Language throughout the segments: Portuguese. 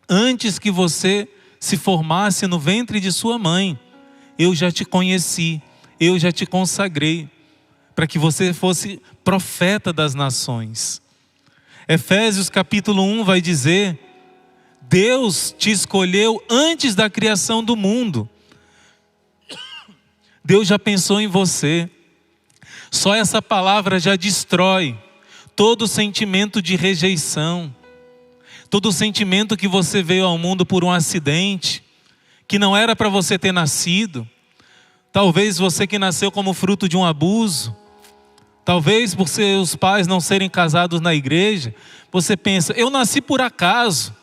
Antes que você se formasse no ventre de sua mãe, eu já te conheci, eu já te consagrei, para que você fosse profeta das nações. Efésios capítulo 1 vai dizer: Deus te escolheu antes da criação do mundo. Deus já pensou em você. Só essa palavra já destrói todo sentimento de rejeição, todo sentimento que você veio ao mundo por um acidente, que não era para você ter nascido. Talvez você que nasceu como fruto de um abuso, talvez por seus pais não serem casados na igreja, você pensa: eu nasci por acaso,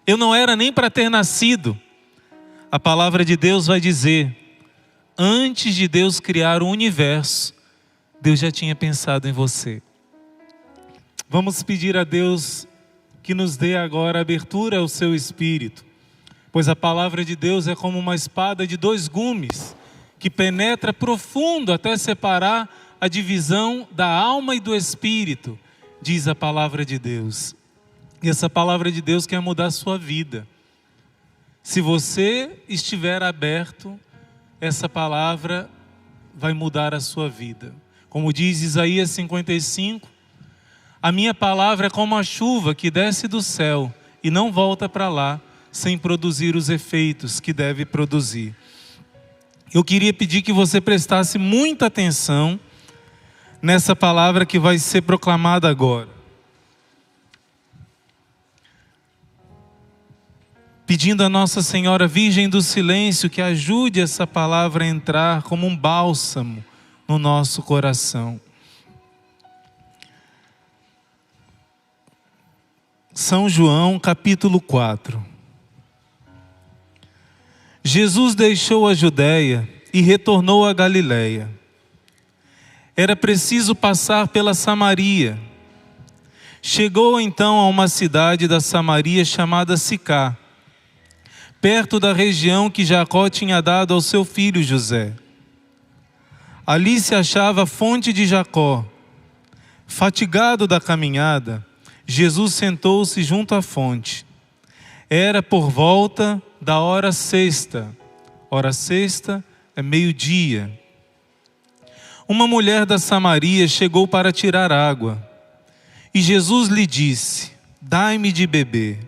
eu não era nem para ter nascido. A palavra de Deus vai dizer: antes de Deus criar o universo, Deus já tinha pensado em você. Vamos pedir a Deus que nos dê agora abertura ao seu espírito, pois a palavra de Deus é como uma espada de 2 gumes, que penetra profundo até separar a divisão da alma e do espírito, diz a palavra de Deus. E essa palavra de Deus quer mudar a sua vida. Se você estiver aberto, essa palavra vai mudar a sua vida. Como diz Isaías 55, a minha palavra é como a chuva que desce do céu e não volta para lá sem produzir os efeitos que deve produzir. Eu queria pedir que você prestasse muita atenção nessa palavra que vai ser proclamada agora. Pedindo a Nossa Senhora Virgem do Silêncio que ajude essa palavra a entrar como um bálsamo no nosso coração. São João capítulo 4. Jesus deixou a Judéia e retornou a Galiléia. Era preciso passar pela Samaria. Chegou então a uma cidade da Samaria chamada Sicá, perto da região que Jacó tinha dado ao seu filho José. Ali se achava a fonte de Jacó. Fatigado da caminhada, Jesus sentou-se junto à fonte. Era por volta da hora sexta. Hora sexta é meio-dia. Uma mulher da Samaria chegou para tirar água. E Jesus lhe disse: dai-me de beber.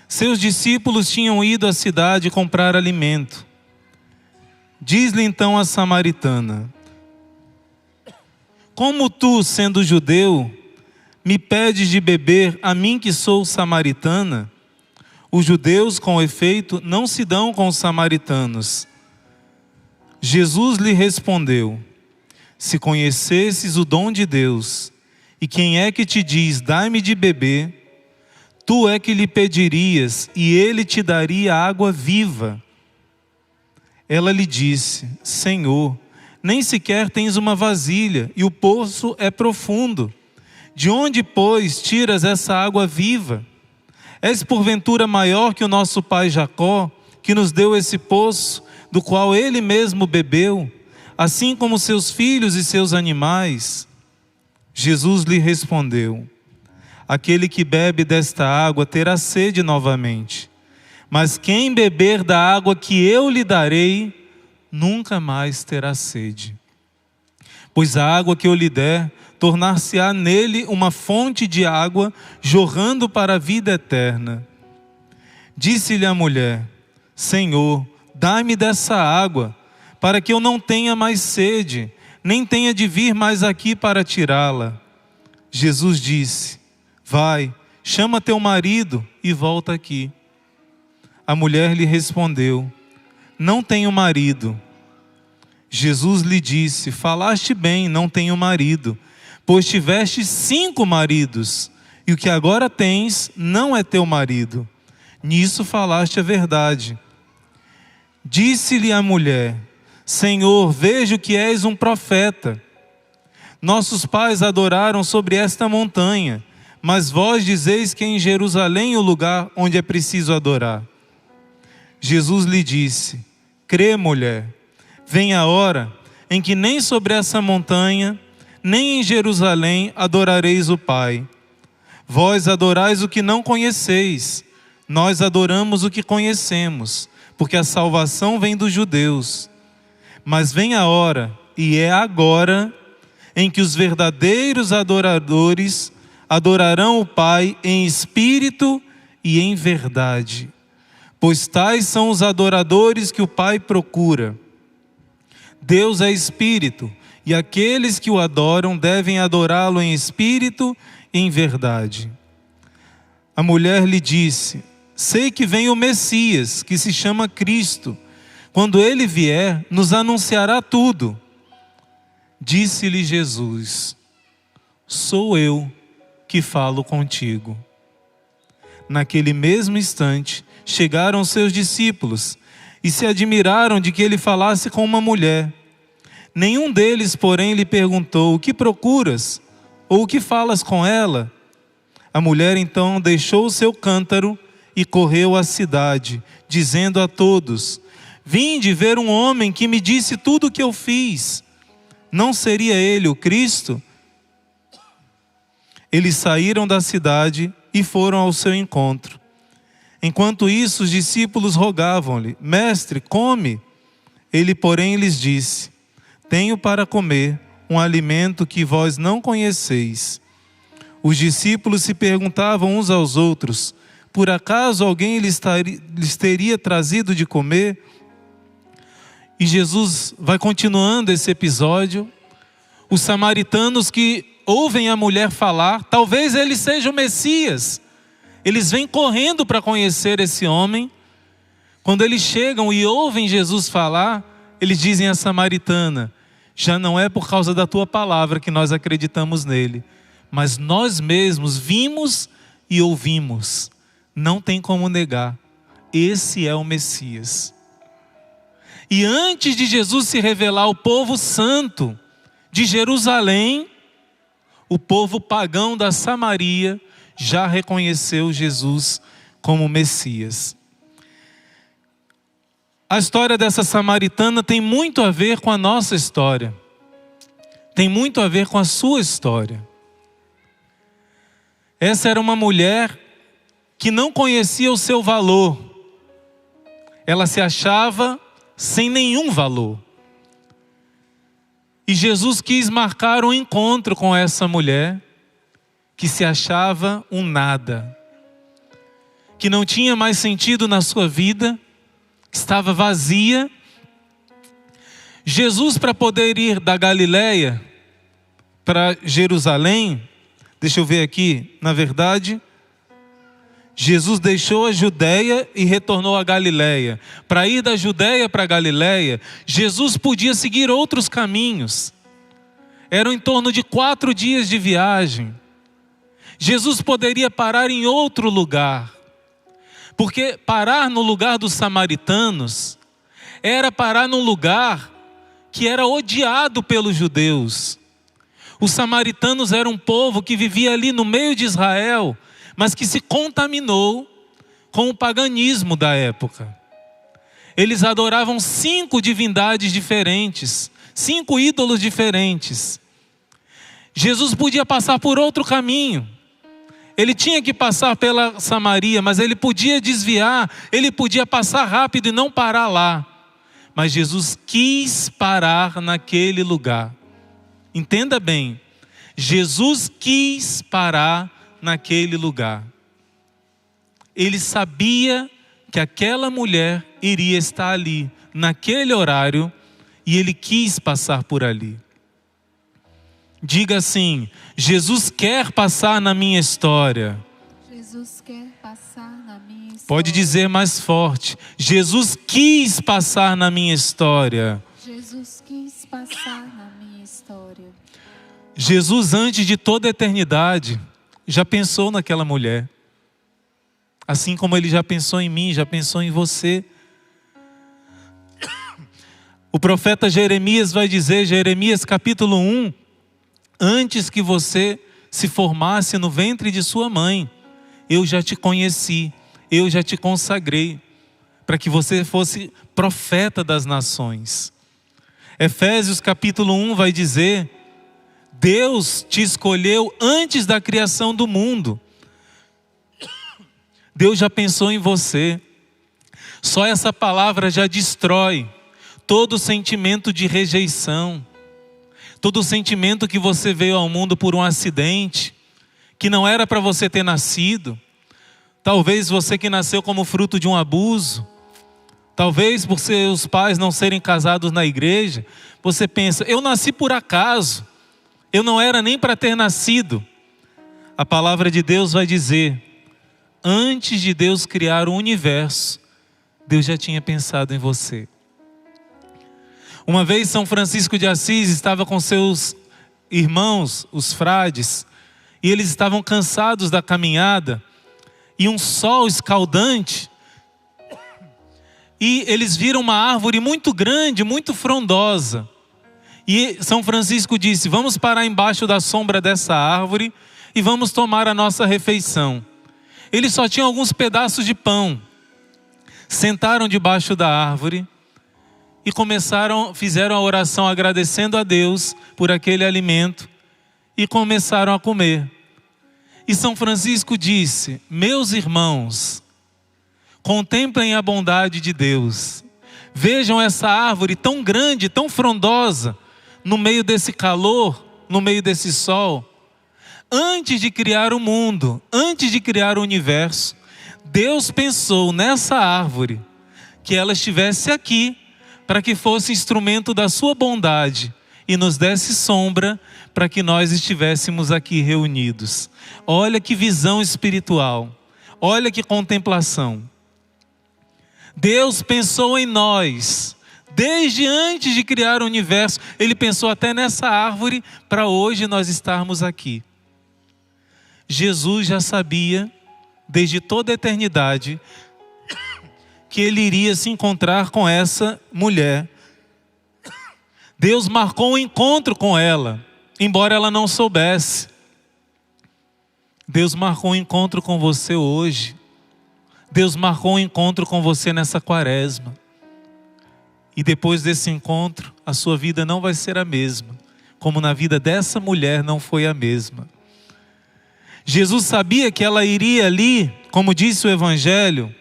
Seus discípulos tinham ido à cidade comprar alimento. Diz-lhe então a samaritana: como tu, sendo judeu, me pedes de beber a mim que sou samaritana? Os judeus, com efeito, não se dão com os samaritanos. Jesus lhe respondeu: se conhecesses o dom de Deus, e quem é que te diz, dai-me de beber, tu é que lhe pedirias, e ele te daria água viva. Ela lhe disse: Senhor, nem sequer tens uma vasilha, e o poço é profundo. De onde, pois, tiras essa água viva? És porventura maior que o nosso pai Jacó, que nos deu esse poço, do qual ele mesmo bebeu, assim como seus filhos e seus animais? Jesus lhe respondeu: aquele que bebe desta água terá sede novamente, mas quem beber da água que eu lhe darei, nunca mais terá sede. Pois a água que eu lhe der, tornar-se-á nele uma fonte de água, jorrando para a vida eterna. Disse-lhe a mulher: Senhor, dai-me dessa água, para que eu não tenha mais sede, nem tenha de vir mais aqui para tirá-la. Jesus disse: vai, chama teu marido e volta aqui. A mulher lhe respondeu: não tenho marido. Jesus lhe disse: falaste bem, não tenho marido, pois tiveste 5 maridos, e o que agora tens não é teu marido. Nisso falaste a verdade. Disse-lhe a mulher: Senhor, vejo que és um profeta. Nossos pais adoraram sobre esta montanha, mas vós dizeis que é em Jerusalém o lugar onde é preciso adorar. Jesus lhe disse: crê, mulher, vem a hora em que nem sobre essa montanha, nem em Jerusalém adorareis o Pai. Vós adorais o que não conheceis, nós adoramos o que conhecemos, porque a salvação vem dos judeus. Mas vem a hora, e é agora, em que os verdadeiros adoradores adorarão o Pai em espírito e em verdade, pois tais são os adoradores que o Pai procura. Deus é espírito, e aqueles que o adoram devem adorá-lo em espírito e em verdade. A mulher lhe disse: sei que vem o Messias, que se chama Cristo. Quando ele vier, nos anunciará tudo. Disse-lhe Jesus: sou eu que falo contigo. Naquele mesmo instante, chegaram seus discípulos e se admiraram de que ele falasse com uma mulher. Nenhum deles, porém, lhe perguntou: o que procuras? Ou o que falas com ela? A mulher então deixou o seu cântaro e correu à cidade, dizendo a todos: vinde ver um homem que me disse tudo o que eu fiz. Não seria ele o Cristo? Eles saíram da cidade e foram ao seu encontro. Enquanto isso, os discípulos rogavam-lhe: mestre, come. Ele, porém, lhes disse: tenho para comer um alimento que vós não conheceis. Os discípulos se perguntavam uns aos outros: por acaso alguém lhes teria trazido de comer? E Jesus vai continuando esse episódio. Os samaritanos que ouvem a mulher falar, talvez ele seja o Messias. Eles vêm correndo para conhecer esse homem. Quando eles chegam e ouvem Jesus falar, eles dizem à samaritana: já não é por causa da tua palavra que nós acreditamos nele, mas nós mesmos vimos e ouvimos. Não tem como negar, esse é o Messias. E antes de Jesus se revelar ao povo santo de Jerusalém, o povo pagão da Samaria já reconheceu Jesus como Messias. A história dessa samaritana tem muito a ver com a nossa história. Tem muito a ver com a sua história. Essa era uma mulher que não conhecia o seu valor. Ela se achava sem nenhum valor. E Jesus quis marcar um encontro com essa mulher que se achava um nada, que não tinha mais sentido na sua vida, que estava vazia. Jesus, para poder ir da Galileia para Jerusalém, deixa eu ver aqui, na verdade, Jesus deixou a Judeia e retornou à Galileia. Para ir da Judeia para a Galileia, Jesus podia seguir outros caminhos. Eram em torno de 4 dias de viagem. Jesus poderia parar em outro lugar. Porque parar no lugar dos samaritanos era parar num lugar que era odiado pelos judeus. Os samaritanos eram um povo que vivia ali no meio de Israel, mas que se contaminou com o paganismo da época. Eles adoravam 5 divindades diferentes, 5 ídolos diferentes. Jesus podia passar por outro caminho. Ele tinha que passar pela Samaria, mas ele podia desviar, ele podia passar rápido e não parar lá. Mas Jesus quis parar naquele lugar. Entenda bem, Jesus quis parar naquele lugar. Ele sabia que aquela mulher iria estar ali, naquele horário, e ele quis passar por ali. Diga assim: Jesus quer passar na minha história. Jesus quer passar na minha história. Pode dizer mais forte: Jesus quis passar na minha história. Jesus quis passar na minha história. Jesus, antes de toda a eternidade, já pensou naquela mulher. Assim como ele já pensou em mim, já pensou em você. O profeta Jeremias vai dizer, Jeremias capítulo 1, antes que você se formasse no ventre de sua mãe, eu já te conheci, eu já te consagrei, para que você fosse profeta das nações. Efésios capítulo 1 vai dizer, Deus te escolheu antes da criação do mundo. Deus já pensou em você. Só essa palavra já destrói todo sentimento de rejeição, todo sentimento que você veio ao mundo por um acidente, que não era para você ter nascido. Talvez você que nasceu como fruto de um abuso, talvez por seus pais não serem casados na igreja, você pensa, eu nasci por acaso, eu não era nem para ter nascido. A palavra de Deus vai dizer, antes de Deus criar o universo, Deus já tinha pensado em você. Uma vez São Francisco de Assis estava com seus irmãos, os frades, e eles estavam cansados da caminhada, e um sol escaldante, e eles viram uma árvore muito grande, muito frondosa. E São Francisco disse, vamos parar embaixo da sombra dessa árvore e vamos tomar a nossa refeição. Eles só tinham alguns pedaços de pão. Sentaram debaixo da árvore e fizeram a oração agradecendo a Deus por aquele alimento e começaram a comer. E São Francisco disse, meus irmãos, contemplem a bondade de Deus. Vejam essa árvore tão grande, tão frondosa, no meio desse calor, no meio desse sol. Antes de criar o mundo, antes de criar o universo, Deus pensou nessa árvore, que ela estivesse aqui, para que fosse instrumento da sua bondade e nos desse sombra, para que nós estivéssemos aqui reunidos. Olha que visão espiritual, olha que contemplação. Deus pensou em nós, desde antes de criar o universo, Ele pensou até nessa árvore, para hoje nós estarmos aqui. Jesus já sabia, desde toda a eternidade, que Ele iria se encontrar com essa mulher. Deus marcou um encontro com ela, embora ela não soubesse. Deus marcou um encontro com você hoje. Deus marcou um encontro com você nessa quaresma. E depois desse encontro, a sua vida não vai ser a mesma, como na vida dessa mulher não foi a mesma. Jesus sabia que ela iria ali, como disse o Evangelho,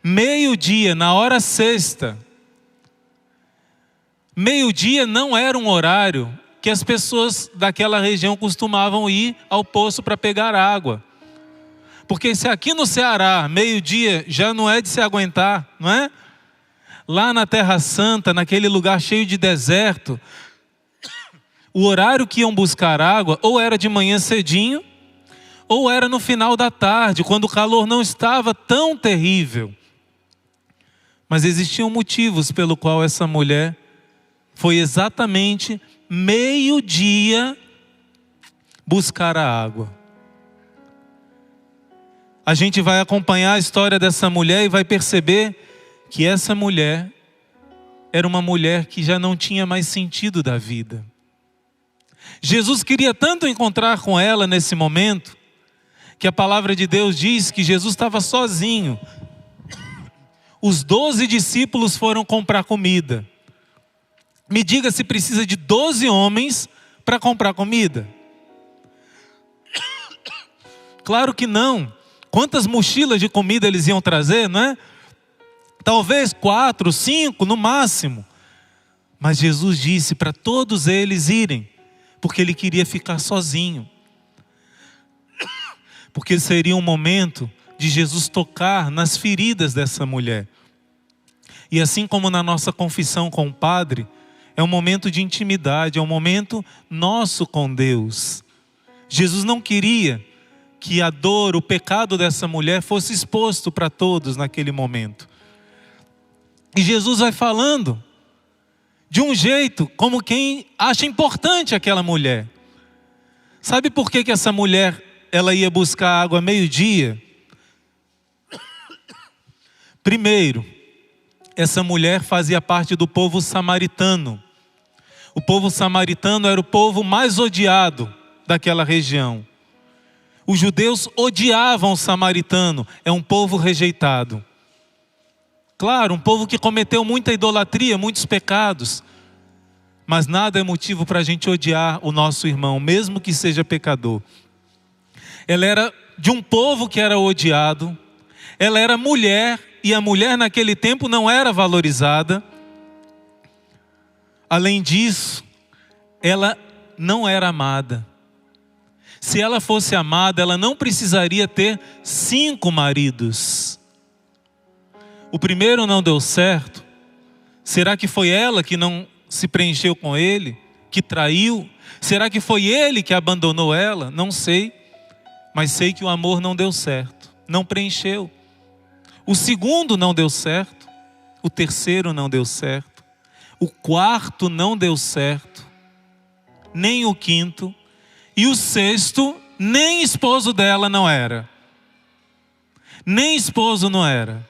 meio-dia, na hora sexta. Meio-dia não era um horário que as pessoas daquela região costumavam ir ao poço para pegar água. Porque se aqui no Ceará, meio-dia, já não é de se aguentar, não é? Lá na Terra Santa, naquele lugar cheio de deserto, o horário que iam buscar água, ou era de manhã cedinho, ou era no final da tarde, quando o calor não estava tão terrível. Mas existiam motivos pelo qual essa mulher foi exatamente meio-dia buscar a água. A gente vai acompanhar a história dessa mulher e vai perceber que essa mulher era uma mulher que já não tinha mais sentido da vida. Jesus queria tanto encontrar com ela nesse momento, que a palavra de Deus diz que Jesus estava sozinho. Os 12 discípulos foram comprar comida. Me diga se precisa de 12 homens para comprar comida. Claro que não. Quantas mochilas de comida eles iam trazer, não é? Talvez 4, 5 no máximo. Mas Jesus disse para todos eles irem, porque Ele queria ficar sozinho. Porque seria um momento de Jesus tocar nas feridas dessa mulher. E assim como na nossa confissão com o Padre, é um momento de intimidade, é um momento nosso com Deus. Jesus não queria que a dor, o pecado dessa mulher fosse exposto para todos naquele momento. E Jesus vai falando de um jeito como quem acha importante aquela mulher. Sabe por que essa mulher ela ia buscar água meio-dia? Primeiro, essa mulher fazia parte do povo samaritano. O povo samaritano era o povo mais odiado daquela região. Os judeus odiavam o samaritano, é um povo rejeitado. Claro, um povo que cometeu muita idolatria, muitos pecados. Mas nada é motivo para a gente odiar o nosso irmão, mesmo que seja pecador. Ela era de um povo que era odiado, ela era mulher, e a mulher naquele tempo não era valorizada. Além disso, ela não era amada. Se ela fosse amada, ela não precisaria ter 5 maridos. O primeiro não deu certo. Será que foi ela que não se preencheu com ele, que traiu? Será que foi ele que abandonou ela? Não sei, mas sei que o amor não deu certo, não preencheu. O segundo não deu certo, o terceiro não deu certo, o quarto não deu certo, nem o quinto, e o sexto, nem esposo dela não era. Nem esposo não era.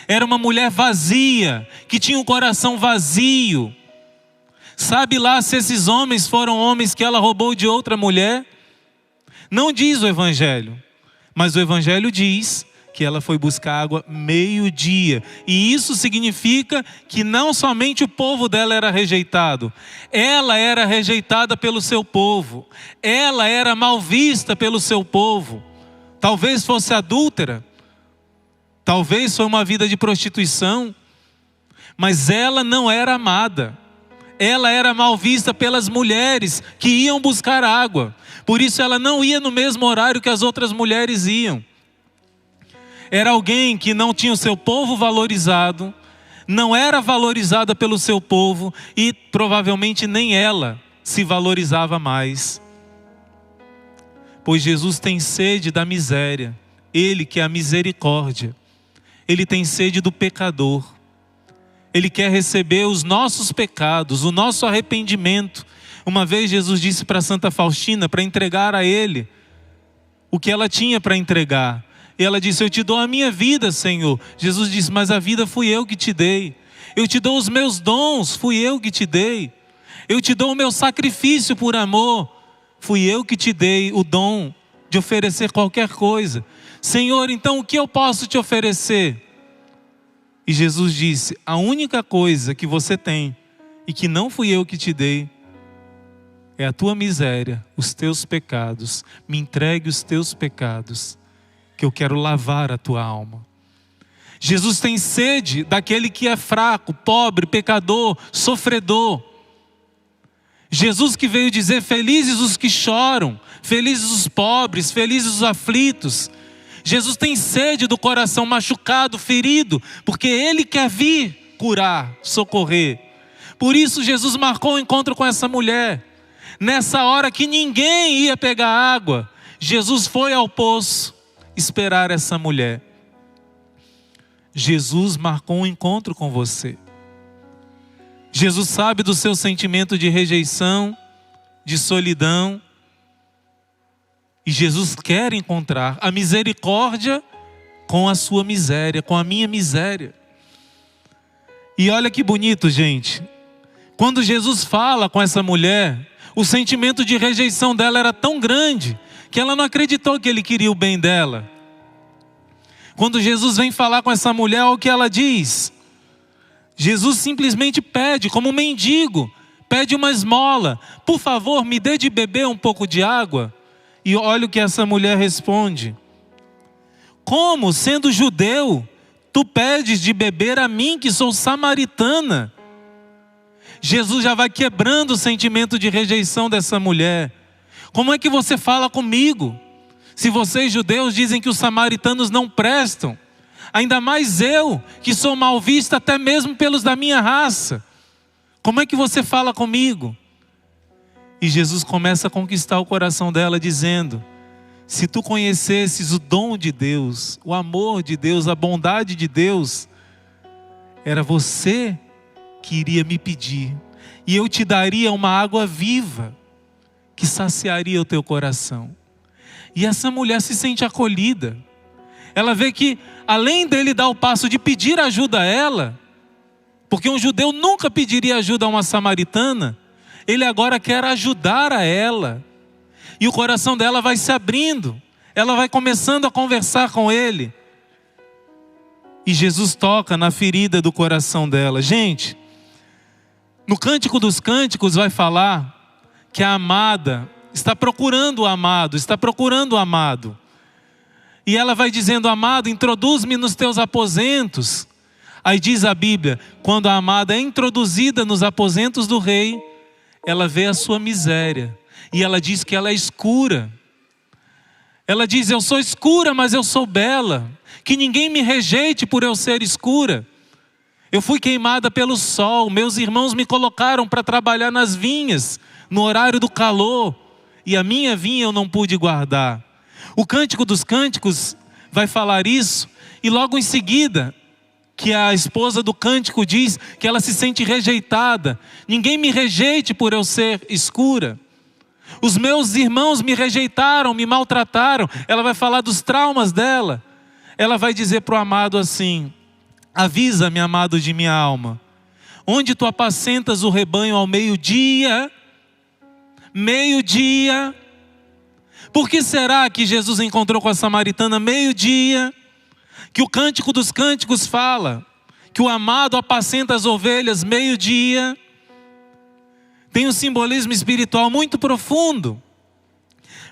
Era uma mulher vazia, que tinha um coração vazio. Sabe lá se esses homens foram homens que ela roubou de outra mulher? Não diz o Evangelho, mas o Evangelho diz que ela foi buscar água meio-dia. E isso significa que não somente o povo dela era rejeitado, ela era rejeitada pelo seu povo, ela era mal vista pelo seu povo. Talvez fosse adúltera, talvez foi uma vida de prostituição, mas ela não era amada. Ela era mal vista pelas mulheres que iam buscar água. Por isso ela não ia no mesmo horário que as outras mulheres iam. Era alguém que não tinha o seu povo valorizado, não era valorizada pelo seu povo e provavelmente nem ela se valorizava mais. Pois Jesus tem sede da miséria, Ele que é a misericórdia. Ele tem sede do pecador. Ele quer receber os nossos pecados, o nosso arrependimento. Uma vez Jesus disse para Santa Faustina para entregar a Ele o que ela tinha para entregar. E ela disse: eu te dou a minha vida, Senhor. Jesus disse: mas a vida fui eu que te dei. Eu te dou os meus dons, fui eu que te dei. Eu te dou o meu sacrifício por amor, fui eu que te dei o dom de oferecer qualquer coisa. Senhor, então o que eu posso te oferecer? E Jesus disse: a única coisa que você tem e que não fui eu que te dei é a tua miséria, os teus pecados. Me entregue os teus pecados, que eu quero lavar a tua alma. Jesus tem sede daquele que é fraco, pobre, pecador, sofredor. Jesus que veio dizer: felizes os que choram, felizes os pobres, felizes os aflitos. Jesus tem sede do coração machucado, ferido, porque Ele quer vir curar, socorrer. Por isso Jesus marcou um encontro com essa mulher. Nessa hora que ninguém ia pegar água, Jesus foi ao poço esperar essa mulher. Jesus marcou um encontro com você. Jesus sabe do seu sentimento de rejeição, de solidão. E Jesus quer encontrar a misericórdia com a sua miséria, com a minha miséria. E olha que bonito, gente. Quando Jesus fala com essa mulher, o sentimento de rejeição dela era tão grande que ela não acreditou que Ele queria o bem dela. Quando Jesus vem falar com essa mulher, olha o que ela diz. Jesus simplesmente pede, como um mendigo, pede uma esmola: por favor, me dê de beber um pouco de água. E olha o que essa mulher responde: como, sendo judeu, tu pedes de beber a mim que sou samaritana? Jesus já vai quebrando o sentimento de rejeição dessa mulher. Como é que você fala comigo? Se vocês judeus dizem que os samaritanos não prestam, ainda mais eu, que sou mal vista até mesmo pelos da minha raça. Como é que você fala comigo? E Jesus começa a conquistar o coração dela dizendo: se tu conhecesses o dom de Deus, o amor de Deus, a bondade de Deus, era você que iria me pedir, e eu te daria uma água viva, que saciaria o teu coração. E essa mulher se sente acolhida. Ela vê que, além dele dar o passo de pedir ajuda a ela, porque um judeu nunca pediria ajuda a uma samaritana, ele agora quer ajudar a ela. E o coração dela vai se abrindo. Ela vai começando a conversar com ele. E Jesus toca na ferida do coração dela. Gente, no Cântico dos Cânticos vai falar que a amada está procurando o amado, está procurando o amado. E ela vai dizendo: amado, introduz-me nos teus aposentos. Aí diz a Bíblia, quando a amada é introduzida nos aposentos do rei, ela vê a sua miséria. E ela diz que ela é escura. Ela diz: eu sou escura, mas eu sou bela. Que ninguém me rejeite por eu ser escura. Eu fui queimada pelo sol. Meus irmãos me colocaram para trabalhar nas vinhas, no horário do calor. E a minha vinha eu não pude guardar. O Cântico dos Cânticos vai falar isso. E logo em seguida, que a esposa do cântico diz que ela se sente rejeitada. Ninguém me rejeite por eu ser escura. Os meus irmãos me rejeitaram, me maltrataram. Ela vai falar dos traumas dela. Ela vai dizer para o amado assim: avisa-me, amado de minha alma, onde tu apacentas o rebanho ao meio-dia? Meio-dia. Por que será que Jesus encontrou com a samaritana meio-dia? Que o Cântico dos Cânticos fala que o amado apacenta as ovelhas meio-dia. Tem um simbolismo espiritual muito profundo.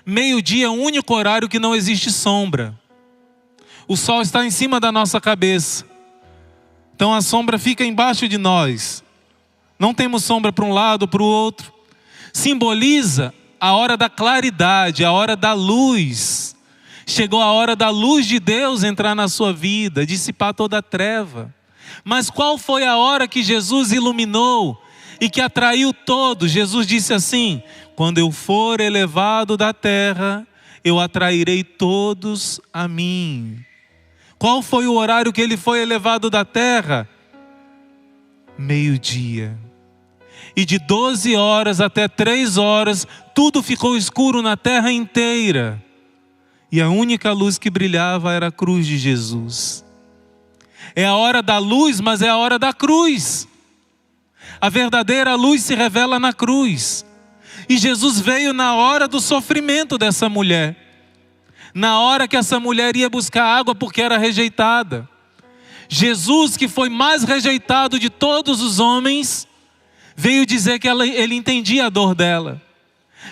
Meio-dia é o único horário que não existe sombra. O sol está em cima da nossa cabeça. Então a sombra fica embaixo de nós. Não temos sombra para um lado ou para o outro. Simboliza a hora da claridade, a hora da luz. Chegou a hora da luz de Deus entrar na sua vida, dissipar toda a treva. Mas qual foi a hora que Jesus iluminou e que atraiu todos? Jesus disse assim: quando eu for elevado da terra, eu atrairei todos a mim. Qual foi o horário que ele foi elevado da terra? Meio-dia. E de 12 horas até 3 horas, tudo ficou escuro na terra inteira. E a única luz que brilhava era a cruz de Jesus. É a hora da luz, mas é a hora da cruz. A verdadeira luz se revela na cruz. E Jesus veio na hora do sofrimento dessa mulher. Na hora que essa mulher ia buscar água porque era rejeitada. Jesus, que foi mais rejeitado de todos os homens, veio dizer que ele entendia a dor dela.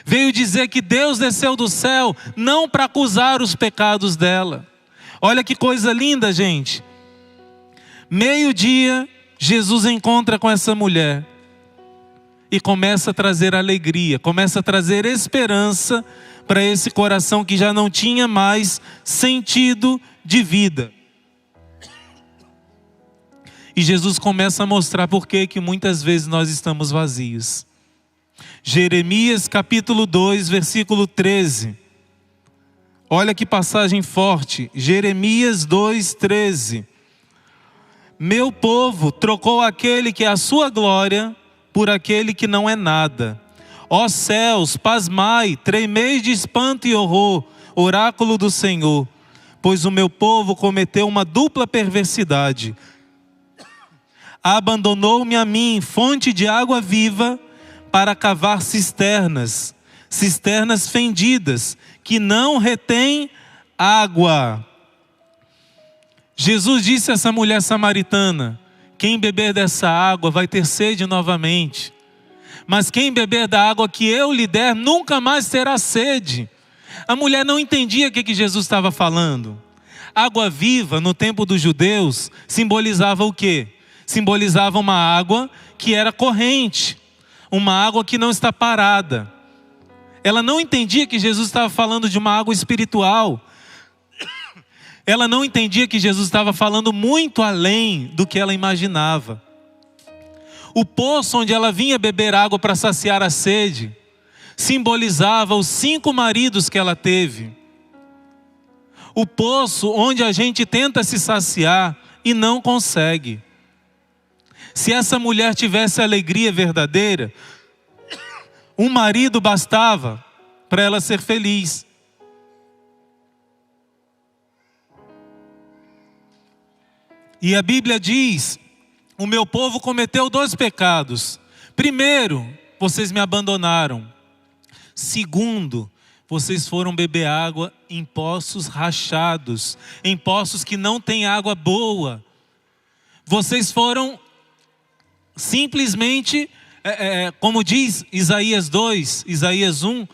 Veio dizer que Deus desceu do céu não para acusar os pecados dela. Olha que coisa linda, gente. Meio-dia, Jesus encontra com essa mulher e começa a trazer alegria, começa a trazer esperança para esse coração que já não tinha mais sentido de vida. E Jesus começa a mostrar por que muitas vezes nós estamos vazios. Jeremias capítulo 2, versículo 13. Olha que passagem forte. Jeremias 2, 13. Meu povo trocou aquele que é a sua glória por aquele que não é nada. Ó céus, pasmai, tremei de espanto e horror, oráculo do Senhor. Pois o meu povo cometeu uma dupla perversidade. Abandonou-me a mim, fonte de água viva, para cavar cisternas, cisternas fendidas, que não retêm água. Jesus disse a essa mulher samaritana: quem beber dessa água vai ter sede novamente. Mas quem beber da água que eu lhe der, nunca mais terá sede. A mulher não entendia o que Jesus estava falando. Água viva, no tempo dos judeus, simbolizava o quê? Simbolizava uma água que era corrente. Uma água que não está parada. Ela não entendia que Jesus estava falando de uma água espiritual. Ela não entendia que Jesus estava falando muito além do que ela imaginava. O poço onde ela vinha beber água para saciar a sede simbolizava os 5 maridos que ela teve. O poço onde a gente tenta se saciar e não consegue. Se essa mulher tivesse alegria verdadeira, um marido bastava para ela ser feliz. E a Bíblia diz: o meu povo cometeu 2 pecados. Primeiro, vocês me abandonaram. Segundo, vocês foram beber água em poços rachados, em poços que não tem água boa. Vocês foram simplesmente, como diz Isaías 2, Isaías 1,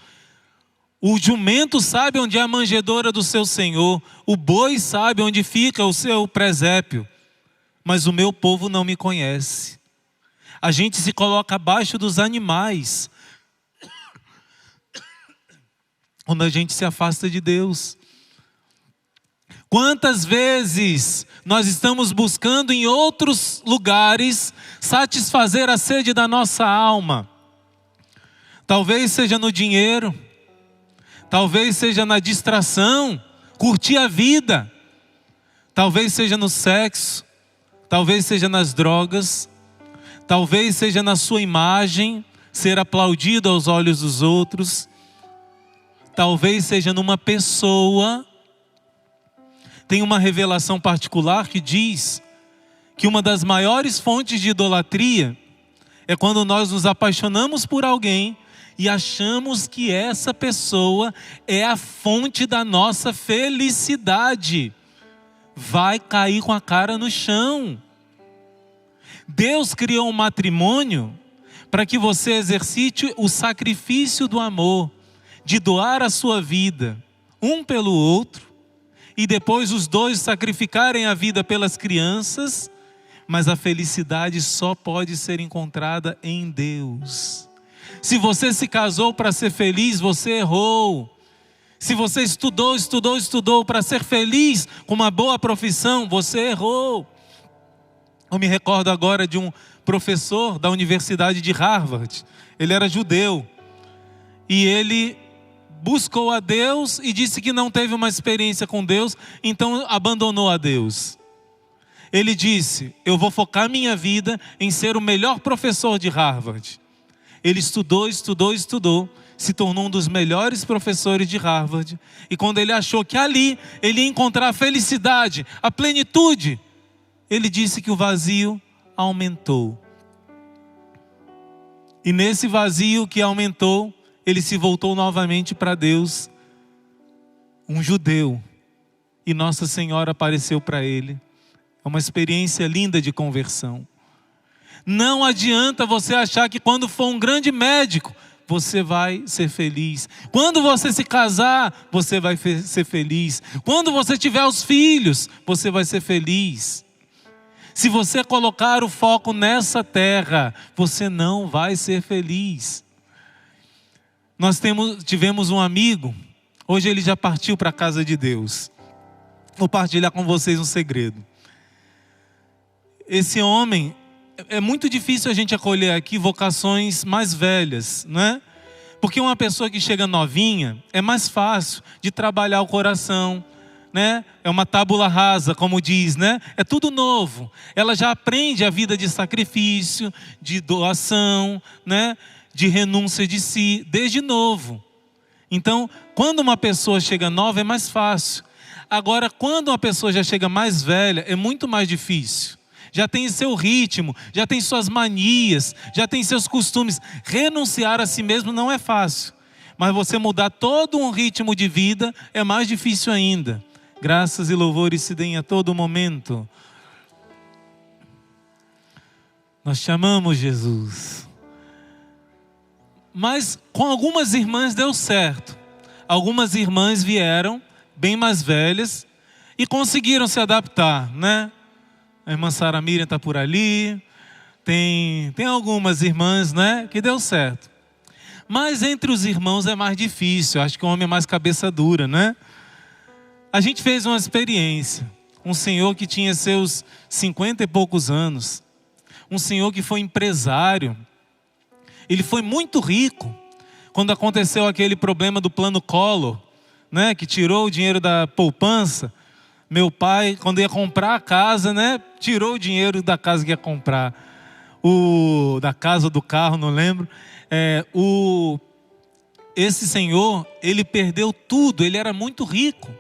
O jumento sabe onde é a manjedoura do seu senhor, o boi sabe onde fica o seu presépio, mas o meu povo não me conhece. A gente se coloca abaixo dos animais quando a gente se afasta de Deus. Quantas vezes nós estamos buscando em outros lugares satisfazer a sede da nossa alma? Talvez seja no dinheiro, talvez seja na distração, curtir a vida, talvez seja no sexo, talvez seja nas drogas, talvez seja na sua imagem, ser aplaudido aos olhos dos outros, talvez seja numa pessoa. Tem uma revelação particular que diz que uma das maiores fontes de idolatria é quando nós nos apaixonamos por alguém e achamos que essa pessoa é a fonte da nossa felicidade. Vai cair com a cara no chão. Deus criou um matrimônio para que você exercite o sacrifício do amor, de doar a sua vida, um pelo outro, e depois os dois sacrificarem a vida pelas crianças, mas a felicidade só pode ser encontrada em Deus. Se você se casou para ser feliz, você errou. Se você estudou para ser feliz com uma boa profissão, você errou. Eu me recordo agora de um professor da Universidade de Harvard. Ele era judeu. E ele buscou a Deus e disse que não teve uma experiência com Deus, então abandonou a Deus. Ele disse: eu vou focar minha vida em ser o melhor professor de Harvard. Ele estudou, se tornou um dos melhores professores de Harvard. E quando ele achou que ali ele ia encontrar a felicidade, a plenitude, ele disse que o vazio aumentou. E nesse vazio que aumentou, ele se voltou novamente para Deus, um judeu. E Nossa Senhora apareceu para ele. É uma experiência linda de conversão. Não adianta você achar que quando for um grande médico, você vai ser feliz. Quando você se casar, você vai ser feliz. Quando você tiver os filhos, você vai ser feliz. Se você colocar o foco nessa terra, você não vai ser feliz. Nós tivemos um amigo, hoje ele já partiu para a casa de Deus. Vou partilhar com vocês um segredo. Esse homem, é muito difícil a gente acolher aqui vocações mais velhas, não é? Porque uma pessoa que chega novinha, é mais fácil de trabalhar o coração, né? É uma tábula rasa, como diz, né? É tudo novo. Ela já aprende a vida de sacrifício, de doação, né? De renúncia de si, desde novo. Então, quando uma pessoa chega nova, é mais fácil. Agora, quando uma pessoa já chega mais velha, é muito mais difícil. Já tem seu ritmo, já tem suas manias, já tem seus costumes. Renunciar a si mesmo não é fácil. Mas você mudar todo um ritmo de vida é mais difícil ainda. Graças e louvores se deem a todo momento. Nós te amamos, Jesus. Mas com algumas irmãs deu certo. Algumas irmãs vieram, bem mais velhas, e conseguiram se adaptar, né? A irmã Sara Miriam está por ali. Tem algumas irmãs, né, que deu certo. Mas entre os irmãos é mais difícil. Acho que o homem é mais cabeça dura, né? A gente fez uma experiência. Um senhor que tinha seus 50 e poucos anos. Um senhor que foi empresário. Ele foi muito rico quando aconteceu aquele problema do plano Collor, né, que tirou o dinheiro da poupança. Meu pai, quando ia comprar a casa, né, tirou o dinheiro da casa que ia comprar. Da casa ou do carro, não lembro. Esse senhor, ele perdeu tudo. Ele era muito rico.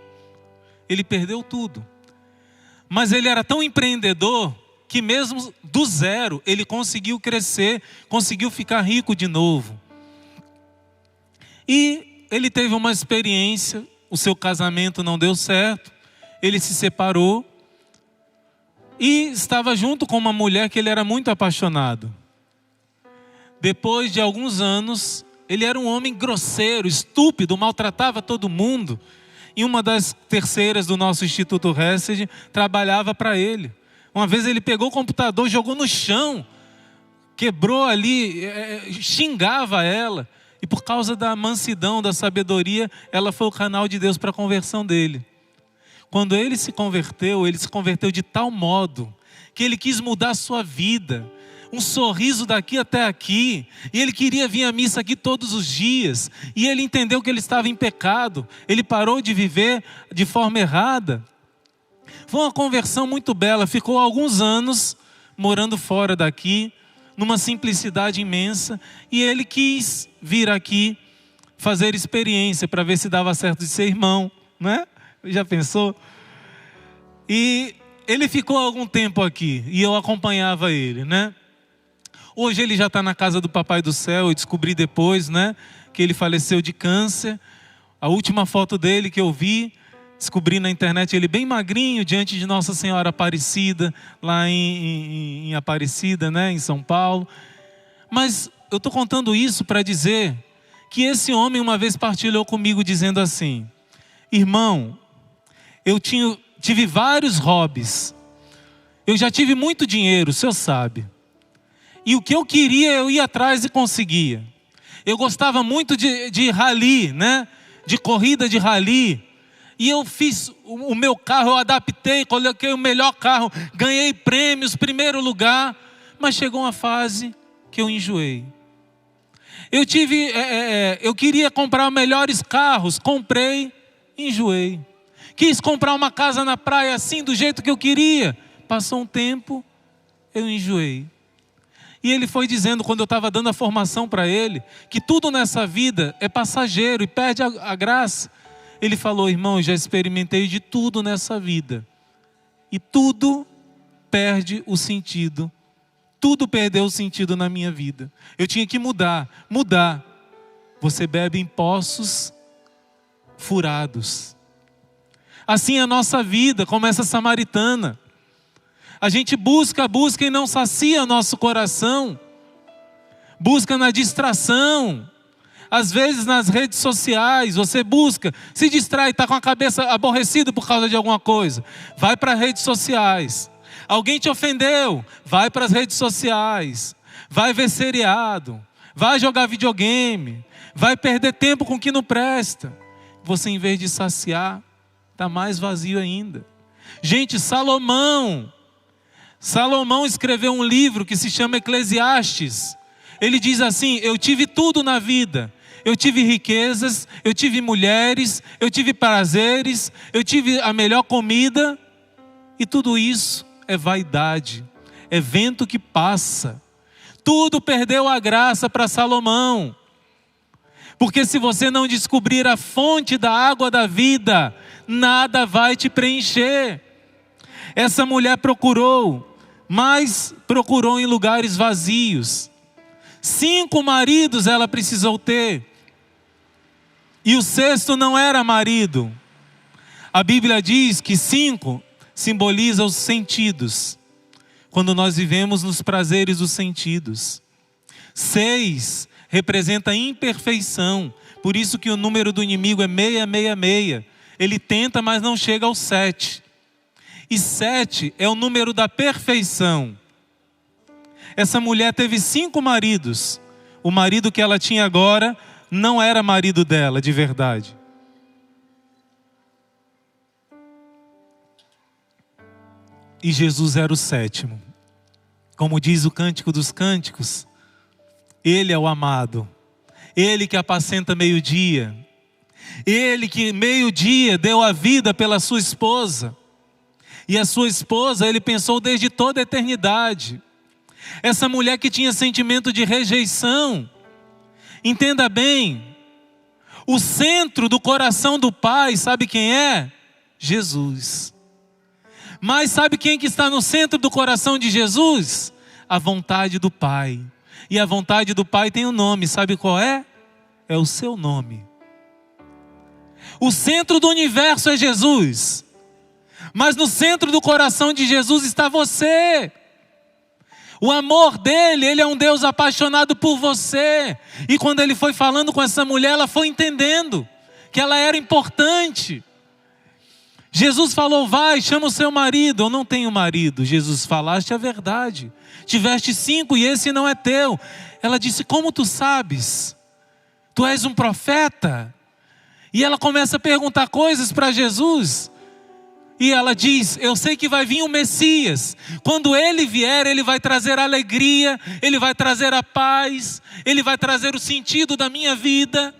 Ele perdeu tudo. Mas ele era tão empreendedor que mesmo do zero, ele conseguiu crescer, conseguiu ficar rico de novo. E ele teve uma experiência, o seu casamento não deu certo, ele se separou e estava junto com uma mulher que ele era muito apaixonado. Depois de alguns anos, ele era um homem grosseiro, estúpido, maltratava todo mundo. E uma das terceiras do nosso Instituto Hesed trabalhava para ele. Uma vez ele pegou o computador, jogou no chão, quebrou ali, xingava ela. E por causa da mansidão, da sabedoria, ela foi o canal de Deus para a conversão dele. Quando ele se converteu de tal modo que ele quis mudar a sua vida. Um sorriso daqui até aqui. E ele queria vir à missa aqui todos os dias. E ele entendeu que ele estava em pecado. Ele parou de viver de forma errada. Foi uma conversão muito bela. Ficou alguns anos morando fora daqui, numa simplicidade imensa. E ele quis vir aqui fazer experiência para ver se dava certo de ser irmão, né? Já pensou? E ele ficou algum tempo aqui e eu acompanhava ele, né? Hoje ele já está na casa do Papai do Céu. Eu descobri depois, né, que ele faleceu de câncer. A última foto dele que eu vi, descobri na internet ele bem magrinho diante de Nossa Senhora Aparecida, lá em Aparecida, né, em São Paulo. Mas eu estou contando isso para dizer que esse homem uma vez partilhou comigo dizendo assim: irmão, eu tive vários hobbies. Eu já tive muito dinheiro, o senhor sabe. E o que eu queria, eu ia atrás e conseguia. Eu gostava muito de rally, né? De corrida de rally. E eu fiz o meu carro, eu adaptei, coloquei o melhor carro, ganhei prêmios, primeiro lugar. Mas chegou uma fase que eu enjoei. Eu queria comprar melhores carros, comprei, enjoei. Quis comprar uma casa na praia assim, do jeito que eu queria. Passou um tempo, eu enjoei. E ele foi dizendo, quando eu estava dando a formação para ele, que tudo nessa vida é passageiro e perde a graça. Ele falou: irmão, eu já experimentei de tudo nessa vida. E tudo perde o sentido. Tudo perdeu o sentido na minha vida. Eu tinha que mudar. Você bebe em poços furados. Assim é a nossa vida, como essa samaritana. A gente busca e não sacia nosso coração. Busca na distração. Às vezes nas redes sociais, você busca, se distrai, está com a cabeça aborrecida por causa de alguma coisa. Vai para as redes sociais. Alguém te ofendeu, vai para as redes sociais. Vai ver seriado, vai jogar videogame, vai perder tempo com o que não presta. Você, em vez de saciar, está mais vazio ainda. Gente, Salomão escreveu um livro que se chama Eclesiastes. Ele diz assim: eu tive tudo na vida. Eu tive riquezas, eu tive mulheres, eu tive prazeres, eu tive a melhor comida. E tudo isso é vaidade, é vento que passa. Tudo perdeu a graça para Salomão. Porque se você não descobrir a fonte da água da vida, nada vai te preencher. Essa mulher procurou, mas procurou em lugares vazios. 5 maridos ela precisou ter. E o 6º não era marido. A Bíblia diz que 5 simboliza os sentidos. Quando nós vivemos nos prazeres dos sentidos. 6 representa a imperfeição. Por isso que o número do inimigo é 666. Ele tenta, mas não chega ao 7. E 7 é o número da perfeição. Essa mulher teve 5 maridos. O marido que ela tinha agora não era marido dela de verdade. E Jesus era o 7º. Como diz o Cântico dos Cânticos, Ele é o amado. Ele que apacenta meio-dia. Ele que meio-dia deu a vida pela sua esposa. E a sua esposa, ele pensou desde toda a eternidade. Essa mulher que tinha sentimento de rejeição. Entenda bem. O centro do coração do Pai, sabe quem é? Jesus. Mas sabe quem que está no centro do coração de Jesus? A vontade do Pai. E a vontade do Pai tem um nome, sabe qual é? É o seu nome. O centro do universo é Jesus. Mas no centro do coração de Jesus está você. O amor dele, ele é um Deus apaixonado por você. E quando ele foi falando com essa mulher, ela foi entendendo que ela era importante. Jesus falou, vai, chama o seu marido. Eu não tenho marido. Jesus, falaste a verdade. Tiveste 5 e esse não é teu. Ela disse, como tu sabes? Tu és um profeta? E ela começa a perguntar coisas para Jesus. E ela diz, eu sei que vai vir o Messias. Quando ele vier, ele vai trazer alegria, ele vai trazer a paz, ele vai trazer o sentido da minha vida.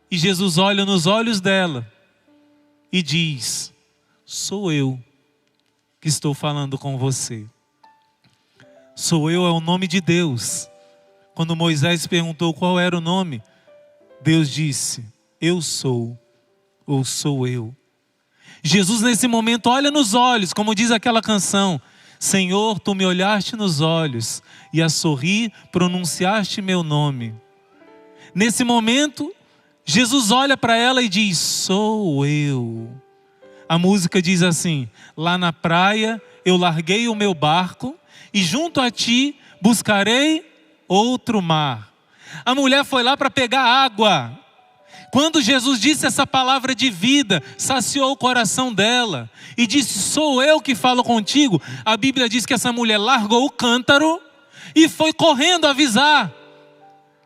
E Jesus olha nos olhos dela e diz, sou eu que estou falando com você. Sou eu é o nome de Deus. Quando Moisés perguntou qual era o nome, Deus disse, eu sou, ou sou eu. Jesus nesse momento olha nos olhos, como diz aquela canção, Senhor, tu me olhaste nos olhos e a sorrir pronunciaste meu nome. Nesse momento, Jesus olha para ela e diz, sou eu. A música diz assim, lá na praia eu larguei o meu barco e junto a ti buscarei outro mar. A mulher foi lá para pegar água. Quando Jesus disse essa palavra de vida, saciou o coração dela e disse, sou eu que falo contigo. A Bíblia diz que essa mulher largou o cântaro e foi correndo avisar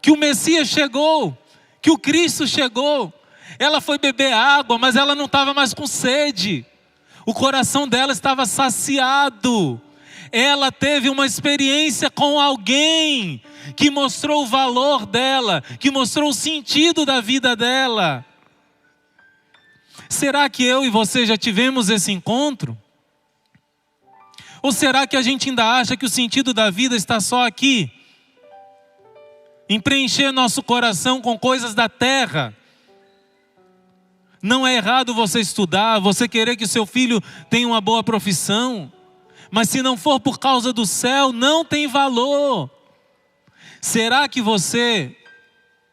que o Messias chegou, que o Cristo chegou. Ela foi beber água, mas ela não estava mais com sede. O coração dela estava saciado. Ela teve uma experiência com alguém que mostrou o valor dela, que mostrou o sentido da vida dela. Será que eu e você já tivemos esse encontro? Ou será que a gente ainda acha que o sentido da vida está só aqui? Em preencher nosso coração com coisas da terra? Não é errado você estudar, você querer que o seu filho tenha uma boa profissão. Mas se não for por causa do céu, não tem valor. Será que você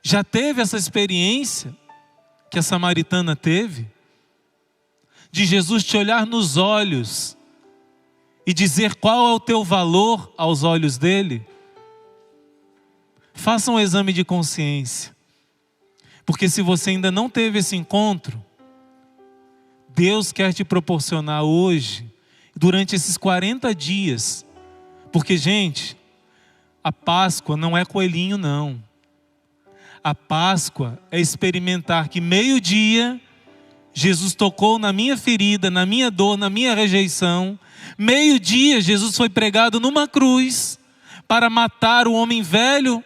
já teve essa experiência que a samaritana teve? De Jesus te olhar nos olhos e dizer qual é o teu valor aos olhos dele? Faça um exame de consciência. Porque se você ainda não teve esse encontro, Deus quer te proporcionar hoje, durante esses 40 dias. Porque, gente, a Páscoa não é coelhinho, não. A Páscoa é experimentar que meio-dia Jesus tocou na minha ferida, na minha dor, na minha rejeição. Meio-dia Jesus foi pregado numa cruz para matar o homem velho,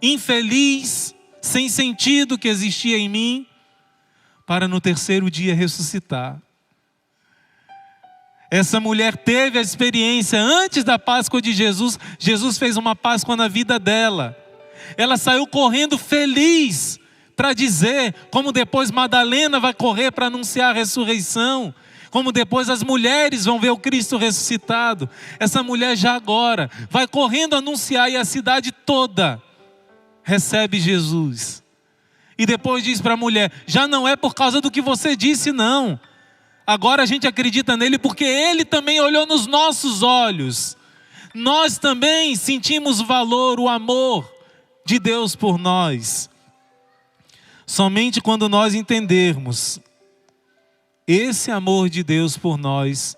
infeliz, sem sentido que existia em mim, para no terceiro dia ressuscitar. Essa mulher teve a experiência antes da Páscoa de Jesus. Jesus fez uma Páscoa na vida dela. Ela saiu correndo feliz para dizer, como depois Madalena vai correr para anunciar a ressurreição, como depois as mulheres vão ver o Cristo ressuscitado. Essa mulher já agora vai correndo anunciar e a cidade toda recebe Jesus. E depois diz para a mulher, já não é por causa do que você disse não. Agora a gente acredita nele porque ele também olhou nos nossos olhos. Nós também sentimos o valor, o amor de Deus por nós. Somente quando nós entendermos esse amor de Deus por nós,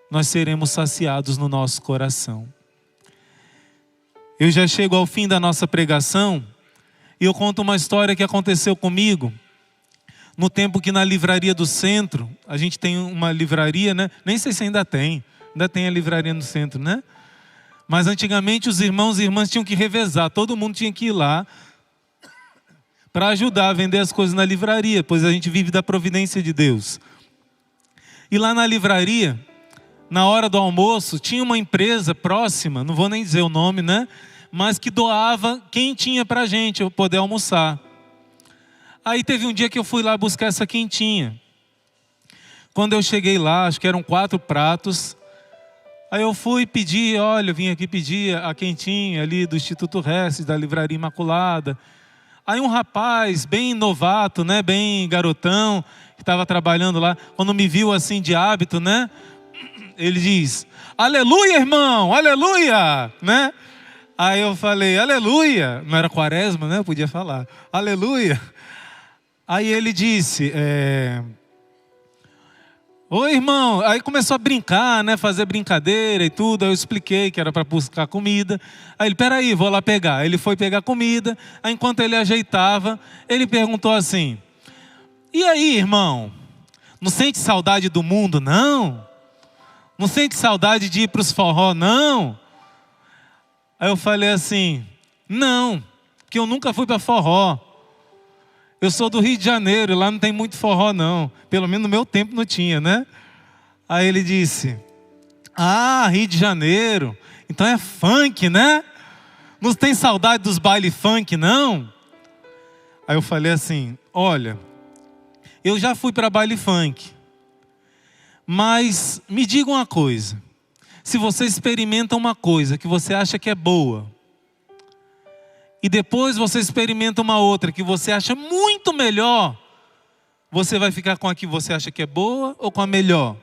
nós seremos saciados no nosso coração. Eu já chego ao fim da nossa pregação e eu conto uma história que aconteceu comigo. No tempo que na livraria do centro, a gente tem uma livraria, né? Nem sei se ainda tem a livraria no centro, né? Mas antigamente os irmãos e irmãs tinham que revezar, todo mundo tinha que ir lá para ajudar a vender as coisas na livraria, pois a gente vive da providência de Deus. E lá na livraria, na hora do almoço, tinha uma empresa próxima, não vou nem dizer o nome, né? Mas que doava quentinha para a gente poder almoçar. Aí teve um dia que eu fui lá buscar essa quentinha. Quando eu cheguei lá, acho que eram 4 pratos. Aí eu fui pedir, olha, eu vim aqui pedir a quentinha ali do Instituto Restes, da Livraria Imaculada. Aí um rapaz, bem novato, né, bem garotão, que estava trabalhando lá, quando me viu assim de hábito, né, ele diz, aleluia, irmão, aleluia, né? Aí eu falei, aleluia, não era quaresma, né? Eu podia falar, aleluia. Aí ele disse, oi, irmão. Aí começou a brincar, né? Fazer brincadeira e tudo. Aí eu expliquei que era para buscar comida. Aí ele, peraí, vou lá pegar. Aí ele foi pegar comida. Aí enquanto ele ajeitava, ele perguntou assim, e aí, irmão? Não sente saudade do mundo, não? Não sente saudade de ir para os forró, não? Aí eu falei assim, não, que eu nunca fui para forró. Eu sou do Rio de Janeiro, lá não tem muito forró não. Pelo menos no meu tempo não tinha, né? Aí ele disse, ah, Rio de Janeiro, então é funk, né? Não tem saudade dos baile funk, não? Aí eu falei assim, olha, eu já fui para baile funk, mas me diga uma coisa. Se você experimenta uma coisa que você acha que é boa, e depois você experimenta uma outra que você acha muito melhor, você vai ficar com a que você acha que é boa ou com a melhor?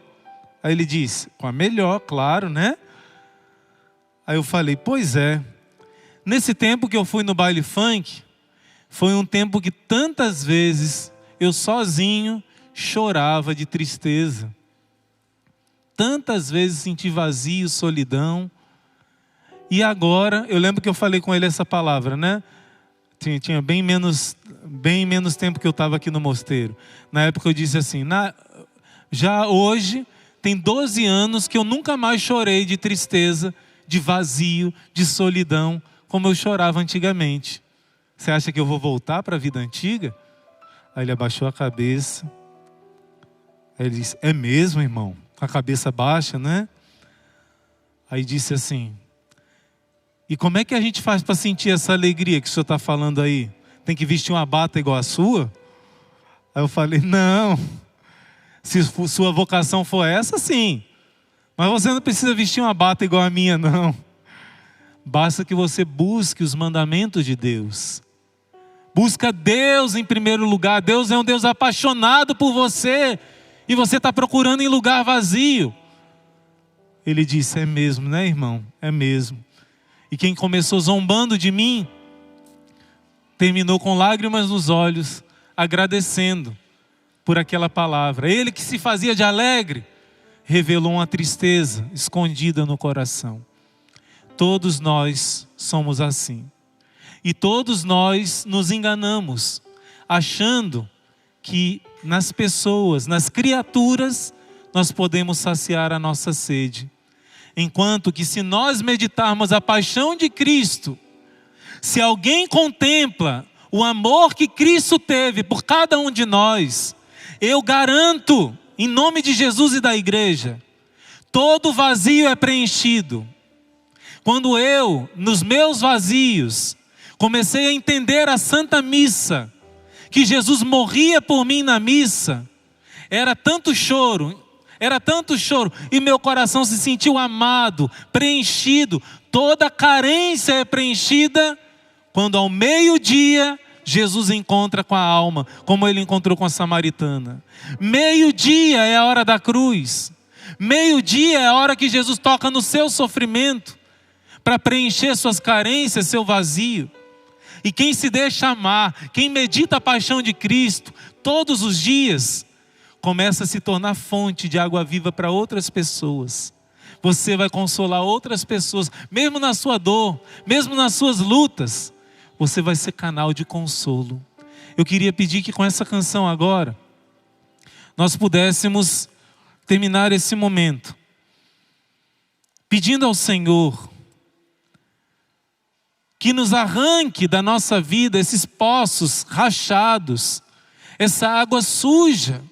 Aí ele disse, com a melhor, claro, né? Aí eu falei, pois é. Nesse tempo que eu fui no baile funk, foi um tempo que tantas vezes eu sozinho chorava de tristeza. Tantas vezes senti vazio, solidão. E agora, eu lembro que eu falei com ele essa palavra, né? Tinha bem menos tempo que eu estava aqui no mosteiro. Na época eu disse assim, já hoje tem 12 anos que eu nunca mais chorei de tristeza, de vazio, de solidão, como eu chorava antigamente. Você acha que eu vou voltar para a vida antiga? Aí ele abaixou a cabeça. Aí ele disse, é mesmo, irmão? Com a cabeça baixa, né? Aí disse assim, e como é que a gente faz para sentir essa alegria que o senhor está falando aí? Tem que vestir uma bata igual a sua? Aí eu falei, não, se sua vocação for essa, sim. Mas você não precisa vestir uma bata igual a minha, não. Basta que você busque os mandamentos de Deus. Busca Deus em primeiro lugar. Deus é um Deus apaixonado por você. E você está procurando em lugar vazio. Ele disse, é mesmo, né, irmão? É mesmo. E quem começou zombando de mim, terminou com lágrimas nos olhos, agradecendo por aquela palavra. Ele que se fazia de alegre, revelou uma tristeza escondida no coração. Todos nós somos assim. E todos nós nos enganamos, achando que nas pessoas, nas criaturas, nós podemos saciar a nossa sede. Enquanto que se nós meditarmos a paixão de Cristo, se alguém contempla o amor que Cristo teve por cada um de nós, eu garanto, em nome de Jesus e da igreja, todo vazio é preenchido. Quando eu, nos meus vazios, comecei a entender a Santa Missa, que Jesus morria por mim na missa, era tanto choro, e meu coração se sentiu amado, preenchido. Toda carência é preenchida quando ao meio-dia Jesus encontra com a alma, como ele encontrou com a samaritana. Meio-dia é a hora da cruz. Meio-dia é a hora que Jesus toca no seu sofrimento para preencher suas carências, seu vazio. E quem se deixa amar, quem medita a paixão de Cristo todos os dias, começa a se tornar fonte de água viva para outras pessoas. Você vai consolar outras pessoas, mesmo na sua dor, mesmo nas suas lutas, você vai ser canal de consolo. Eu queria pedir que com essa canção agora, nós pudéssemos terminar esse momento, pedindo ao Senhor, que nos arranque da nossa vida esses poços rachados, essa água suja.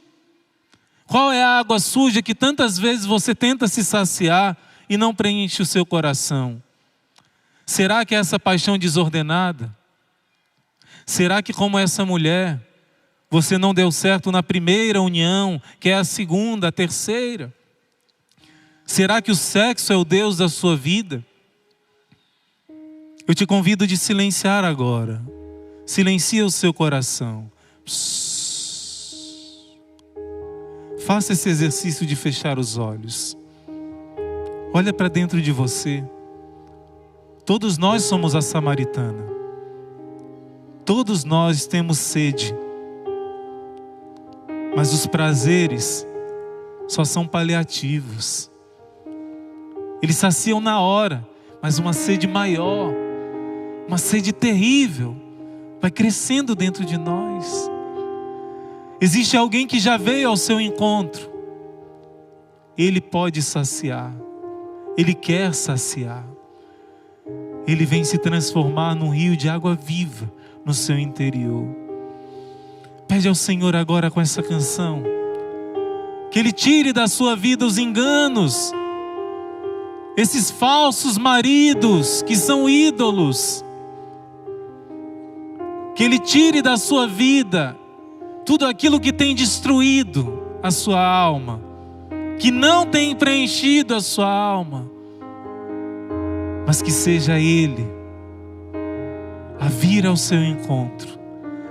Qual é a água suja que tantas vezes você tenta se saciar e não preenche o seu coração? Será que é essa paixão desordenada? Será que, como essa mulher, você não deu certo na primeira união, que é a segunda, a terceira? Será que o sexo é o Deus da sua vida? Eu te convido de silenciar agora. Silencia o seu coração. Faça esse exercício de fechar os olhos. Olha para dentro de você. Todos nós somos a samaritana. Todos nós temos sede. Mas os prazeres só são paliativos. Eles saciam na hora, mas uma sede maior, uma sede terrível, vai crescendo dentro de nós. Existe alguém que já veio ao seu encontro. Ele pode saciar. Ele quer saciar. Ele vem se transformar num rio de água viva no seu interior. Pede ao Senhor agora com essa canção, que Ele tire da sua vida os enganos, esses falsos maridos que são ídolos. Que Ele tire da sua vida tudo aquilo que tem destruído a sua alma, que não tem preenchido a sua alma, mas que seja Ele a vir ao seu encontro,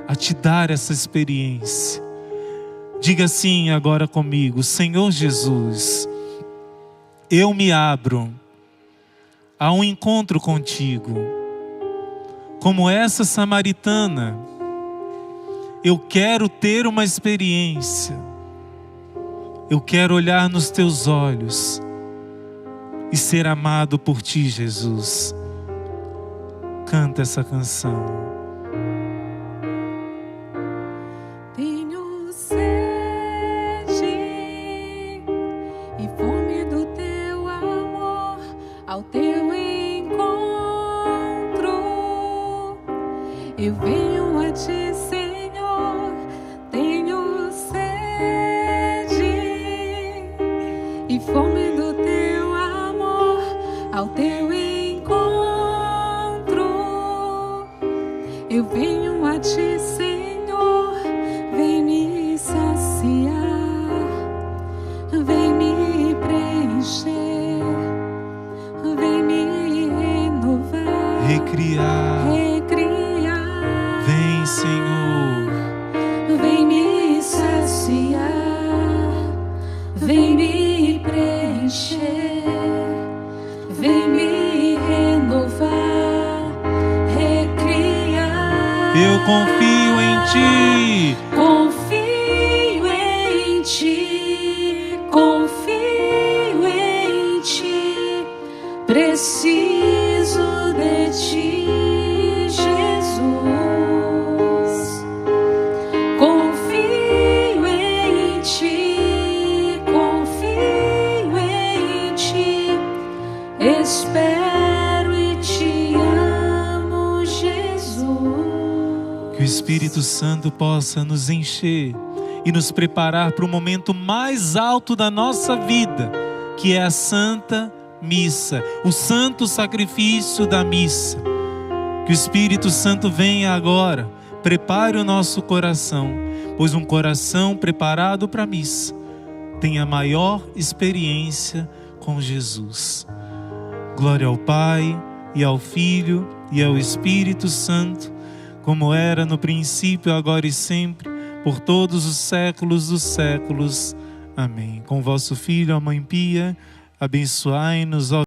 a te dar essa experiência. Diga assim agora comigo: Senhor Jesus, eu me abro a um encontro contigo. Como essa samaritana, eu quero ter uma experiência. Eu quero olhar nos teus olhos e ser amado por ti, Jesus. Canta essa canção. Tenho sede e fome do teu amor, ao teu encontro. Eu venho a ti, Senhor. Tenho sede e fome do teu amor, ao teu encontro. Eu venho a ti, Senhor. Vem me saciar, vem me preencher, vem me renovar, Recriar. Vem, Senhor. Vem me saciar, vem me preencher, vem me renovar, recriar. Eu confio em ti. Confio em ti, confio em ti, preciso de ti, Jesus. Confio em ti, confio em ti, espero e te amo, Jesus. Que o Espírito Santo possa nos encher e nos preparar para o momento mais alto da nossa vida, que é a Santa Missa, o santo sacrifício da missa. Que o Espírito Santo venha agora, prepare o nosso coração, pois um coração preparado para a missa tem a maior experiência com Jesus. Glória ao Pai, e ao Filho, e ao Espírito Santo, como era no princípio, agora e sempre, por todos os séculos dos séculos. Amém. Com vosso Filho, a Mãe Pia, abençoai-nos, ó